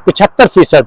75%,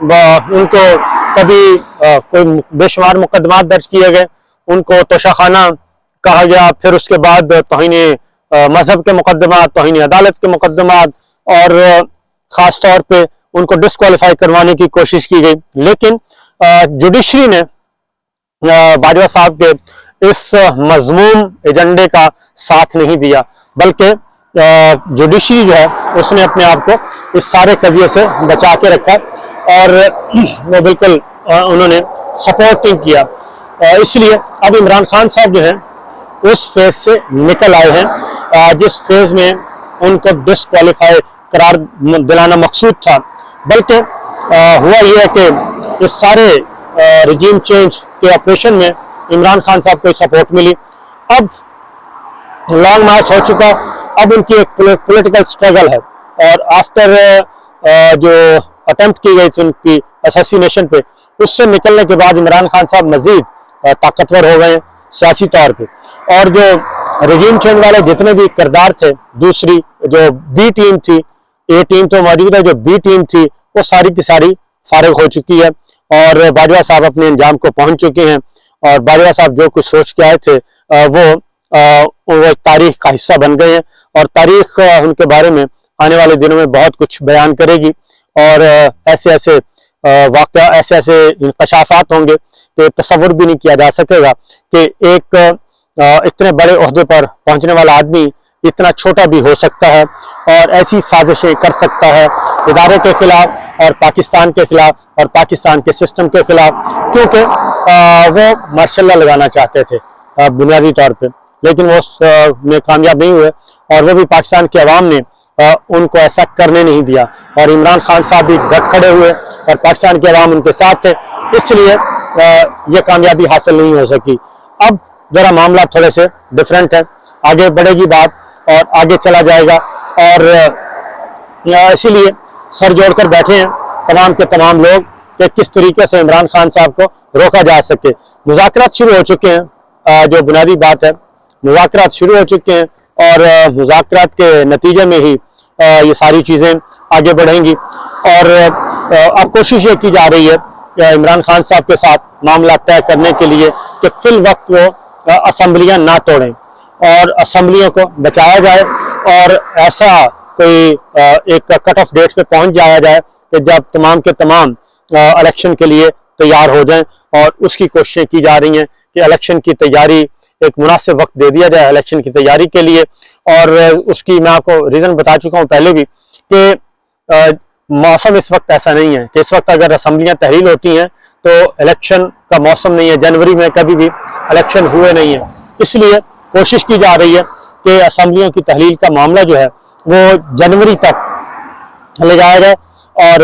ان کو کبھی کوئی بے شمار مقدمات درج کیے گئے، ان کو توشاخانہ کہا گیا، پھر اس کے بعد توہین مذہب کے مقدمات، توہین عدالت کے مقدمات، اور خاص طور پہ ان کو ڈسکوالیفائی کروانے کی کوشش کی گئی۔ لیکن جوڈیشری نے باجوہ صاحب کے اس مذموم ایجنڈے کا ساتھ نہیں دیا، بلکہ جوڈیشری جو ہے اس نے اپنے آپ کو اس سارے قضیے سے بچا کے رکھا، اور وہ بالکل انہوں نے سپورٹ نہیں کیا۔ اس لیے اب عمران خان صاحب جو ہیں اس فیز سے نکل آئے ہیں جس فیز میں ان کو ڈسکوالیفائی قرار دلانا مقصود تھا، بلکہ ہوا یہ ہے کہ اس سارے رجیم چینج کے آپریشن میں عمران خان صاحب کو سپورٹ ملی۔ اب لانگ مارچ ہو چکا، اب ان کی ایک پولیٹیکل سٹرگل ہے، اور آفٹر جو اٹیمپٹ کی گئی تھی ان کی اساسینیشن پہ، اس سے نکلنے کے بعد عمران خان صاحب مزید طاقتور ہو گئے ہیں سیاسی طور پہ، اور جو رجیم چینج والے جتنے بھی کردار تھے، دوسری جو بی ٹیم تھی، اے ٹیم تو موجود ہے، جو بی ٹیم تھی وہ ساری کی ساری فارغ ہو چکی ہے، اور باجوہ صاحب اپنے انجام کو پہنچ چکے ہیں، اور باجوہ صاحب جو کچھ سوچ کے آئے تھے وہ ایک تاریخ کا حصہ بن گئے ہیں، اور تاریخ ان کے بارے میں آنے والے دنوں میں بہت کچھ بیان کرے گی، اور ایسے ایسے واقعہ، ایسے ایسے انکشافات ہوں گے کہ تصور بھی نہیں کیا جا سکے گا کہ ایک اتنے بڑے عہدے پر پہنچنے والا آدمی اتنا چھوٹا بھی ہو سکتا ہے، اور ایسی سازشیں کر سکتا ہے ادارے کے خلاف اور پاکستان کے خلاف اور پاکستان کے سسٹم کے خلاف، کیونکہ وہ ماشاء اللہ لگانا چاہتے تھے بنیادی طور پہ، لیکن وہ میں کامیاب نہیں ہوئے، اور وہ بھی پاکستان کی عوام نے ان کو ایسا کرنے نہیں دیا، اور عمران خان صاحب بھی ڈٹ کھڑے ہوئے اور پاکستان کی عوام ان کے ساتھ تھے، اس لیے یہ کامیابی حاصل نہیں ہو سکی۔ اب ذرا معاملہ تھوڑے سے ڈیفرنٹ ہے، آگے بڑھے گی بات اور آگے چلا جائے گا، اور اسی لیے سر جوڑ کر بیٹھے ہیں تمام کے تمام لوگ کہ کس طریقے سے عمران خان صاحب کو روکا جا سکے۔ مذاکرات شروع ہو چکے ہیں، جو بنیادی بات ہے مذاکرات شروع ہو چکے ہیں، اور مذاکرات کے نتیجے میں ہی یہ ساری چیزیں آگے بڑھیں گی، اور اب کوشش یہ کی جا رہی ہے کہ عمران خان صاحب کے ساتھ معاملہ طے کرنے کے لیے کہ فی الوقت وہ اسمبلیاں نہ توڑیں اور اسمبلیوں کو بچایا جائے، اور ایسا کوئی ایک کٹ آف ڈیٹ پہ پہنچ جایا جائے کہ جب تمام کے تمام الیکشن کے لیے تیار ہو جائیں، اور اس کی کوششیں کی جا رہی ہیں کہ الیکشن کی تیاری ایک مناسب وقت دے دیا جائے الیکشن کی تیاری کے لیے۔ اور اس کی میں آپ کو ریزن بتا چکا ہوں پہلے بھی کہ موسم اس وقت ایسا نہیں ہے کہ اس وقت اگر اسمبلیاں تحلیل ہوتی ہیں تو الیکشن کا موسم نہیں ہے، جنوری میں کبھی بھی الیکشن ہوئے نہیں ہیں، اس لیے کوشش کی جا رہی ہے کہ اسمبلیوں کی تحلیل کا معاملہ جو ہے وہ جنوری تک لے جایا جائے، اور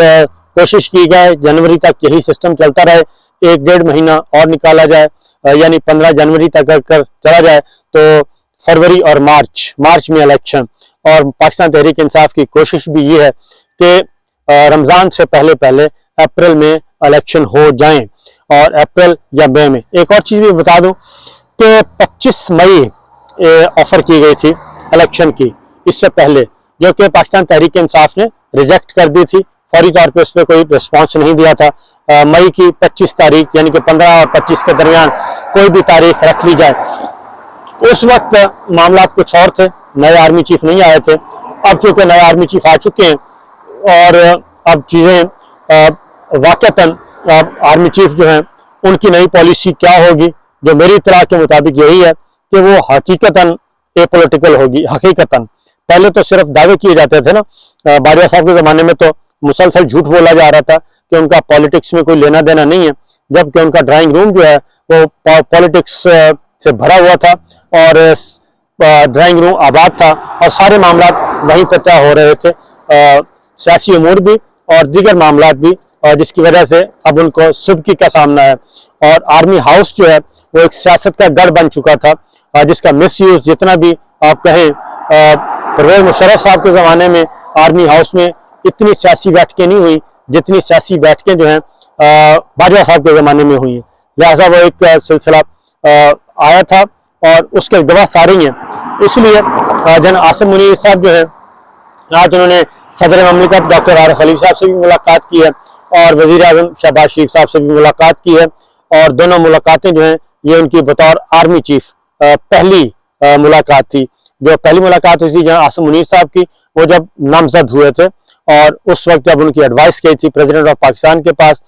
کوشش کی جائے جنوری تک یہی سسٹم چلتا رہے، 1-1.5 مہینہ اور نکالا جائے، یعنی 15 جنوری تک اگر چلا جائے تو فروری اور مارچ میں الیکشن۔ اور پاکستان تحریک انصاف کی کوشش بھی یہ ہے کہ رمضان سے پہلے اپریل میں الیکشن ہو جائیں، اور اپریل یا مئی میں۔ ایک اور چیز بھی بتا دوں کہ 25 مئی آفر کی گئی تھی الیکشن کی اس سے پہلے، جو کہ پاکستان تحریک انصاف نے ریجیکٹ کر دی تھی، فوری طور پہ اس پہ کوئی رسپانس نہیں دیا تھا۔ مئی کی 25 تاریخ یعنی کہ 15 اور 25 کے درمیان کوئی بھی تاریخ رکھ لی جائے۔ اس وقت معاملات کچھ اور تھے، نئے آرمی چیف نہیں آئے تھے، اب چونکہ نئے آرمی چیف آ چکے ہیں، اور اب چیزیں واقعتاً آرمی چیف جو ہیں ان کی نئی پالیسی کیا ہوگی، جو میری اطلاع کے مطابق یہی ہے کہ وہ حقیقتاً اے پولیٹیکل ہوگی۔ حقیقتاً پہلے تو صرف دعوے کیے جاتے تھے نا، باجوہ صاحب کے زمانے میں تو مسلسل جھوٹ بولا جا رہا تھا کہ ان کا پالیٹکس میں کوئی لینا دینا نہیں ہے، جبکہ ان کا ڈرائنگ روم جو ہے وہ پالیٹکس سے بھرا ہوا تھا، اور ڈرائنگ روم آباد تھا، اور سارے معاملات وہیں پہ طے ہو رہے تھے، سیاسی امور بھی اور دیگر معاملات بھی، اور جس کی وجہ سے اب ان کو سبکی کا سامنا ہے۔ اور آرمی ہاؤس جو ہے وہ ایک سیاست کا گڑھ بن چکا تھا، جس کا مس یوز جتنا بھی آپ کہیں، پرویز مشرف صاحب کے زمانے میں آرمی ہاؤس میں اتنی سیاسی بیٹھکیں نہیں ہوئی جتنی سیاسی بیٹھکیں جو ہیں باجوہ صاحب کے زمانے میں ہوئی ہیں، لہٰذا وہ ایک سلسلہ آیا تھا اور اس کے گواہ سارے ہیں۔ اس لیے جنرل عاصم منیر صاحب جو ہے، آج انہوں نے صدر مملکت ڈاکٹر عارف علوی صاحب سے بھی ملاقات کی ہے، اور وزیر اعظم شہباز شریف صاحب سے بھی ملاقات کی ہے، اور دونوں ملاقاتیں جو ہیں یہ ان کی بطور آرمی چیف پہلی ملاقات تھی۔ جو پہلی ملاقات ہوئی تھی جنرل عاصم منیر صاحب کی، وہ جب نامزد ہوئے تھے، اور اس وقت جب ان کی ایڈوائس گئی تھی پریزیڈنٹ آف پاکستان کے پاس،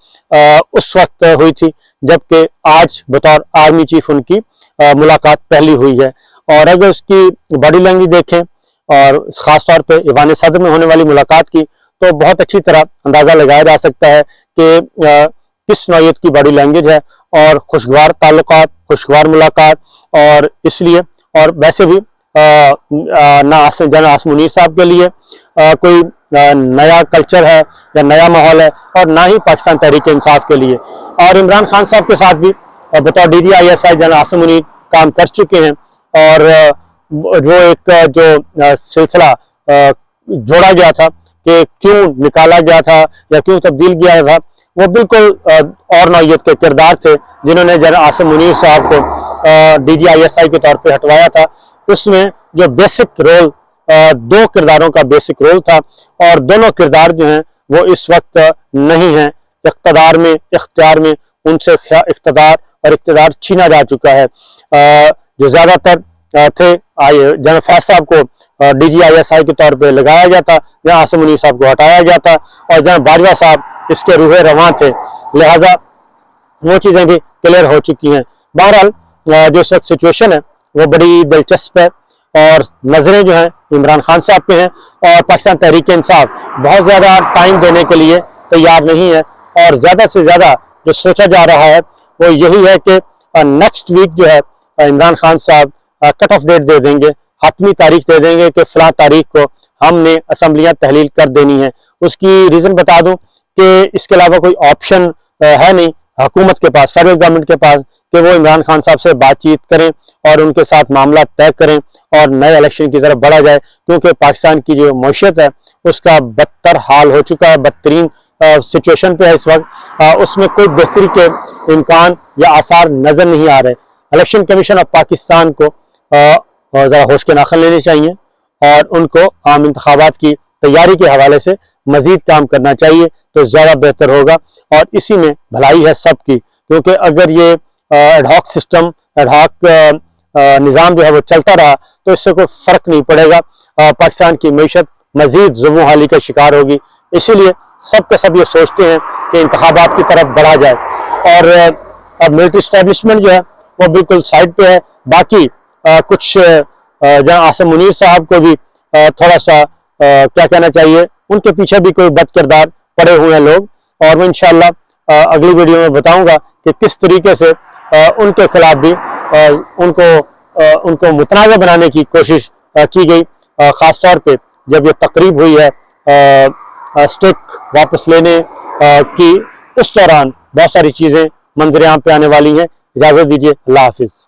اس وقت ہوئی تھی، جبکہ آج بطور آرمی چیف ان کی ملاقات پہلی ہوئی ہے۔ اور اگر اس کی باڈی لینگویج دیکھیں، اور خاص طور پہ ایوان صدر میں ہونے والی ملاقات کی، تو بہت اچھی طرح اندازہ لگایا جا سکتا ہے کہ کس نوعیت کی باڈی لینگویج ہے، اور خوشگوار تعلقات، خوشگوار ملاقات، اور اس لیے اور ویسے بھی نہ جنرل عاصم منیر صاحب کے لیے کوئی نیا کلچر ہے یا نیا ماحول ہے، اور نہ ہی پاکستان تحریک انصاف کے لیے۔ اور عمران خان صاحب کے ساتھ بھی بطور DGISI جنرل عاصم منیر کام کر چکے ہیں، اور جو ایک جو سلسلہ جوڑا گیا تھا کہ کیوں نکالا گیا تھا یا کیوں تبدیل کیا تھا، وہ بالکل اور نوعیت کے کردار تھے جنہوں نے جنرل عاصم منیر صاحب کو DGISI کے طور پہ ہٹوایا تھا۔ اس میں جو بیسک رول، دو کرداروں کا بیسک رول تھا، اور دونوں کردار جو ہیں وہ اس وقت نہیں ہیں اقتدار میں، اختیار میں، ان سے اقتدار چھینا جا چکا ہے۔ جو زیادہ تر تھے جنرل فیض صاحب کو DGISI کے طور پہ لگایا گیا تھا، جنرل عاصم منیر صاحب کو ہٹایا گیا تھا، اور جنرل باجوہ صاحب اس کے روح رواں تھے، لہذا وہ چیزیں بھی کلیئر ہو چکی ہیں۔ بہرحال جو اس وقت سچویشن ہے وہ بڑی دلچسپ ہے، اور نظریں جو ہیں عمران خان صاحب پہ ہیں، اور پاکستان تحریک انصاف بہت زیادہ ٹائم دینے کے لیے تیار نہیں ہے، اور زیادہ سے زیادہ جو سوچا جا رہا ہے وہ یہی ہے کہ نیکسٹ ویک جو ہے عمران خان صاحب کٹ آف ڈیٹ دے دیں گے، حتمی تاریخ دے دیں گے کہ فلاں تاریخ کو ہم نے اسمبلیاں تحلیل کر دینی ہیں۔ اس کی ریزن بتا دوں کہ اس کے علاوہ کوئی آپشن ہے نہیں حکومت کے پاس، فیڈرل گورنمنٹ کے پاس، کہ وہ عمران خان صاحب سے بات چیت کریں اور ان کے ساتھ معاملات طے کریں اور نئے الیکشن کی طرف بڑھا جائے، کیونکہ پاکستان کی جو معیشت ہے اس کا بدتر حال ہو چکا ہے، بدترین سچویشن پہ ہے اس وقت، اس میں کوئی بہتری کے امکان یا آثار نظر نہیں آ رہے۔ الیکشن کمیشن آف پاکستان کو ذرا ہوش کے ناخن لینے چاہیے، اور ان کو عام انتخابات کی تیاری کے حوالے سے مزید کام کرنا چاہیے، تو زیادہ بہتر ہوگا، اور اسی میں بھلائی ہے سب کی، کیونکہ اگر یہ ad hoc system, ad hoc نظام جو ہے وہ چلتا رہا تو اس سے کوئی فرق نہیں پڑے گا، پاکستان کی معیشت مزید ظلم و حالی کا شکار ہوگی۔ اسی لیے سب کے سب یہ سوچتے ہیں کہ انتخابات کی طرف بڑھا جائے، اور اب ملٹری اسٹیبلشمنٹ جو ہے وہ بالکل سائڈ پہ ہے۔ باقی کچھ جہاں عاصم منیر صاحب کو بھی تھوڑا سا کیا کہنا چاہیے، ان کے پیچھے بھی کوئی بد کردار پڑے ہوئے ہیں لوگ، اور میں انشاءاللہ اگلی ویڈیو میں بتاؤں گا کہ کس طریقے سے ان کے خلاف بھی ان کو متنازع بنانے کی کوشش کی گئی، خاص طور پہ جب یہ تقریب ہوئی ہے اسٹیک واپس لینے کی، اس دوران بہت ساری چیزیں منظر عام پہ آنے والی ہیں۔ اجازت دیجیے، اللہ حافظ۔